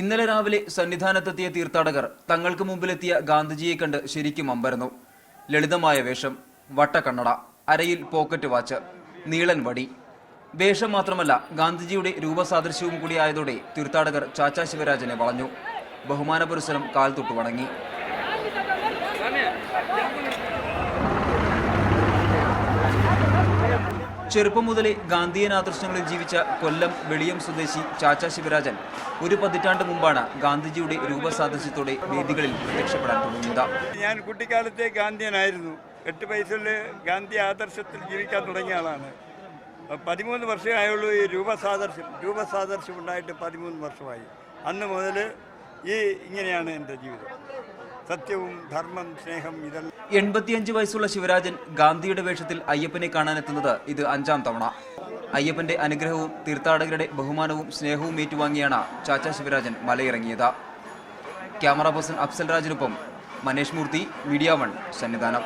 ഇന്നലെ രാവിലെ സന്നിധാനത്തെത്തിയ തീർത്ഥാടകർ തങ്ങൾക്ക് മുമ്പിലെത്തിയ ഗാന്ധിജിയെ കണ്ട് ശരിക്കും അമ്പരന്നു. ലളിതമായ വേഷം, വട്ടക്കണ്ണട, അരയിൽ പോക്കറ്റ് വാച്ച്, നീളൻ വടി. വേഷം മാത്രമല്ല, ഗാന്ധിജിയുടെ രൂപസാദൃശ്യവും കൂടി ആയതോടെ തീർത്ഥാടകർ ചാച്ചാ ശിവരാജനെ വളഞ്ഞു. ബഹുമാന പുരസ്സരം കാൽ തൊട്ടു വണങ്ങി. ചെറുപ്പം മുതലേ ഗാന്ധിയൻ ആദർശങ്ങളിൽ ജീവിച്ച കൊല്ലം വെളിയം സ്വദേശി ചാച്ചാ ശിവരാജൻ ഒരു പതിറ്റാണ്ട് മുമ്പാണ് ഗാന്ധിജിയുടെ രൂപസാദൃശ്യത്തോടെ വേദികളിൽ പ്രത്യക്ഷപ്പെടാൻ തുടങ്ങിയത്. ഞാൻ കുട്ടിക്കാലത്തെ ഗാന്ധിയനായിരുന്നു. 8 വയസ്സിൽ ഗാന്ധി ആദർശത്തിൽ ജീവിക്കാൻ തുടങ്ങിയ ആളാണ്. 13 വർഷമായുള്ളൂ ഈ രൂപസാദർശ്യം ഉണ്ടായിട്ട് 13 വർഷമായി. അന്ന് മുതൽ ഇങ്ങനെയാണ് എൻ്റെ ജീവിതം. സത്യവും ധർമ്മം, സ്നേഹം, ഇതെല്ലാം. 85 വയസ്സുള്ള ശിവരാജൻ ഗാന്ധിയുടെ വേഷത്തിൽ അയ്യപ്പനെ കാണാനെത്തുന്നത് ഇത് 5ാം തവണ. അയ്യപ്പന്റെ അനുഗ്രഹവും തീർത്ഥാടകരുടെ ബഹുമാനവും സ്നേഹവും ഏറ്റുവാങ്ങിയാണ് ചാച്ചാ ശിവരാജൻ മലയിറങ്ങിയത്. ക്യാമറ പേഴ്സൺ അഫ്സൽ രാജിനൊപ്പം മനേഷ് മൂർത്തി, മീഡിയ 1, സന്നിധാനം.